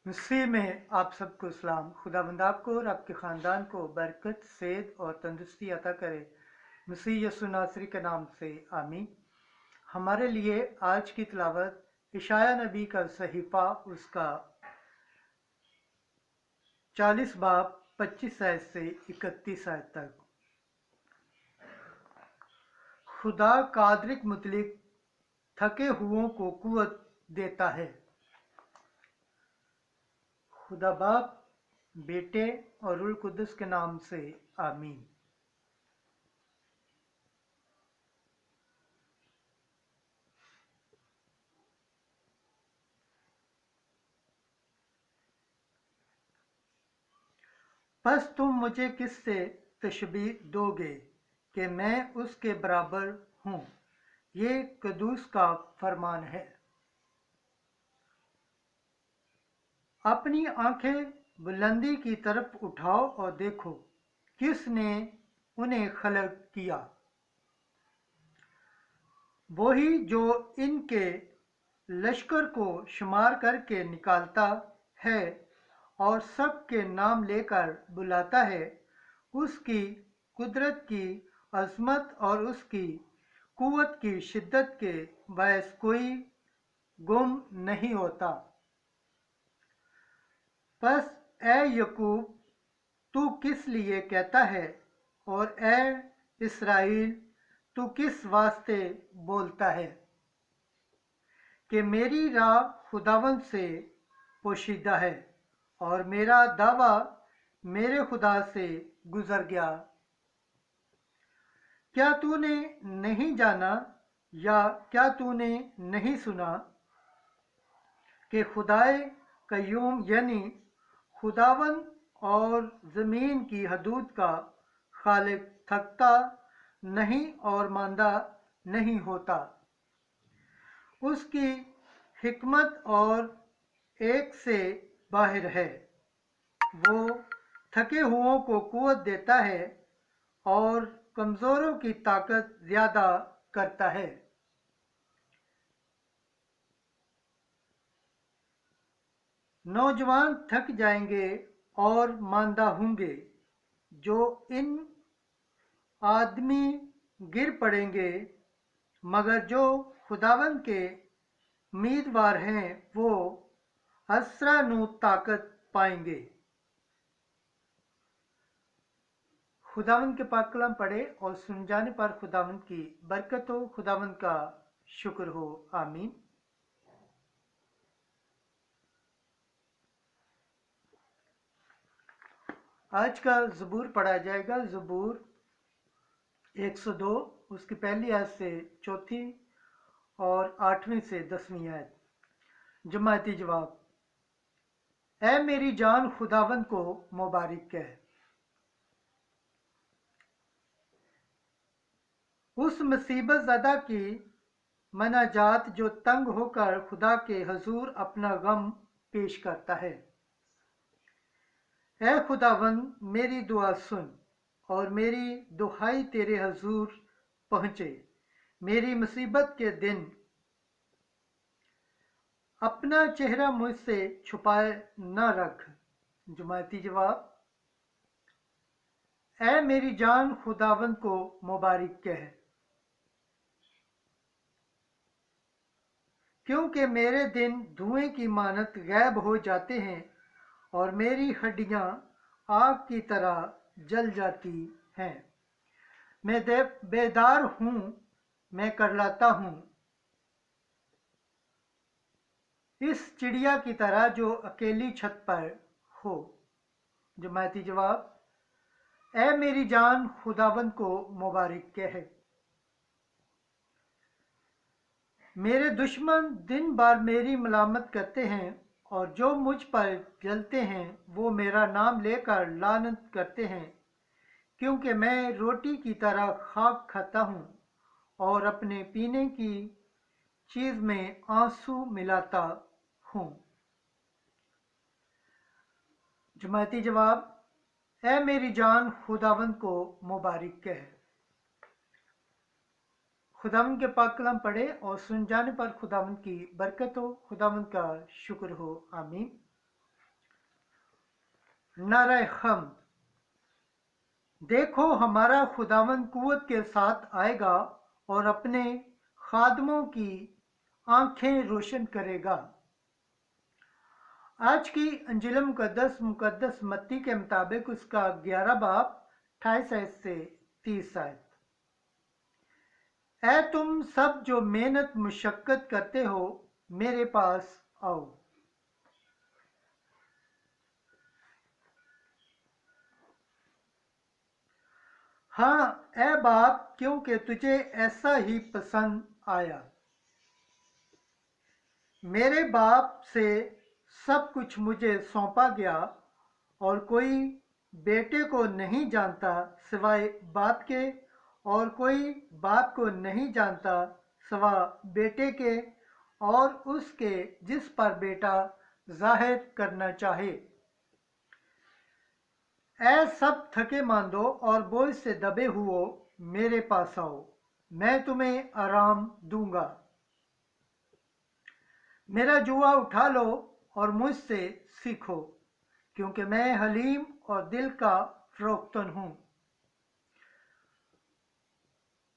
मसीह में आप सबको सलाम। खुदावंद आपको और आपके ख़ानदान को बरकत, सेहत और तंदुरुस्ती अता करे। मसीह यसु नासरी के नाम से आमीन। हमारे लिए आज की तिलावत इशाया नबी का सहीफ़ा उसका 40 बाब 25 आयत से 31 आयत तक। खुदा कादरिक मुतलिक थके हुओं को कुव्वत देता है। खुदा बाप, बेटे और रूह कुद्दुस के नाम से आमीन। बस तुम मुझे किससे तशबीह दोगे कि मैं उसके बराबर हूँ। ये कदूस का फरमान है। अपनी आंखें बुलंदी की तरफ उठाओ और देखो, किसने उन्हें खलक किया। वही जो इनके लश्कर को शुमार करके निकालता है और सबके नाम लेकर बुलाता है। उसकी कुदरत की अजमत और उसकी कुव्वत की शिद्दत के बायस कोई गुम नहीं होता। बस ए यकूब, तू किस लिए कहता है, और ए इसराइल, तू किस वास्ते बोलता है कि मेरी राह खुदावंद से पोशीदा है और मेरा दावा मेरे खुदा से गुजर गया। क्या तूने नहीं जाना या क्या तूने नहीं सुना कि खुदाए कय्यूम यानी खुदावंद और ज़मीन की हदूद का खालिक थकता नहीं और मांदा नहीं होता। उसकी हिकमत और एक से बाहर है। वो थके हुओं को कुव्वत देता है और कमज़ोरों की ताकत ज़्यादा करता है। नौजवान थक जाएंगे और मांदा होंगे। जो इन आदमी गिर पड़ेंगे, मगर जो खुदावंद के उम्मीदवार हैं वो असरा नू ताकत पाएंगे। खुदावंद के पाक कलाम पढ़े और सुन जाने पर खुदावंद की बरकत हो, खुदावंद का शुक्र हो। आमीन। आज का ज़बूर पढ़ा जाएगा। ज़बूर 102 उसकी पहली आयत से चौथी और 8वीं से 10वीं आयत। जमायती जवाब। ऐ मेरी जान खुदावंद को मुबारक कह। उस मुसीबत ज़दा की मनाजात जो तंग होकर खुदा के हजूर अपना गम पेश करता है। ऐ खुदावंद, मेरी दुआ सुन और मेरी दुहाई तेरे हजूर पहुँचे। मेरी मुसीबत के दिन अपना चेहरा मुझसे छुपाए न रख। जमायती जवाब। ऐ मेरी जान खुदावंद को मुबारक कह, क्योंकि मेरे दिन धुएं की मानत गायब हो जाते हैं और मेरी हड्डियां आग की तरह जल जाती हैं। मैं बेदार हूँ, मैं करलाता हूँ, इस चिड़िया की तरह जो अकेली छत पर हो। जमायती जवाब। ऐ मेरी जान खुदावंद को मुबारक कह। मेरे दुश्मन दिन भर मेरी मलामत करते हैं और जो मुझ पर जलते हैं वो मेरा नाम लेकर लानत करते हैं, क्योंकि मैं रोटी की तरह खाक खाता हूँ और अपने पीने की चीज़ में आंसू मिलाता हूँ। जमायती जवाब। ऐ मेरी जान खुदावंद को मुबारक कह। खुदावंद के पाक कलाम पढ़े और सुन जाने पर खुदावंद की बरकत हो, खुदावंद का शुक्र हो। आमीन। नारे हम। देखो हमारा खुदावंद कुव्वत के साथ आएगा और अपने खादमों की आंखें रोशन करेगा। आज की अंजिल मुकद्दस मत्ती के मुताबिक उसका 11 बाब 28 आयत से 30 आयत। ऐ तुम सब जो मेहनत मुशक्कत करते हो, मेरे पास आओ। हाँ ऐ बाप, क्योंकि तुझे ऐसा ही पसंद आया। मेरे बाप से सब कुछ मुझे सौंपा गया और कोई बेटे को नहीं जानता सिवाय बाप के, और कोई बाप को नहीं जानता सिवा बेटे के और उसके जिस पर बेटा जाहिर करना चाहे। ऐ सब थके मांदो और बोझ से दबे हुओ, मेरे पास आओ, मैं तुम्हें आराम दूंगा। मेरा जुआ उठा लो और मुझसे सीखो, क्योंकि मैं हलीम और दिल का फरोख्तन हूँ,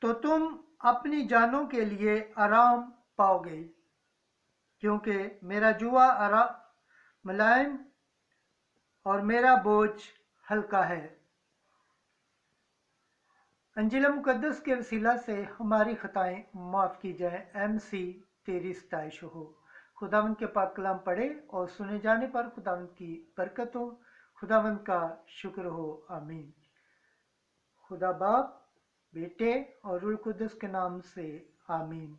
तो तुम अपनी जानों के लिए आराम पाओगे। क्योंकि मेरा जुआ मुलायम और मेरा बोझ हल्का है। अंजिल मुकद्दस के वसीला से हमारी खताएं माफ़ की जाए। MC तेरी सताइश हो। खुदावंद के पाक कलाम पढ़े और सुने जाने पर खुदावंद की बरकत हो। खुदावंद का शुक्र हो। आमीन। खुदा बाप, बेटे और रूह कुद्दस के नाम से आमीन।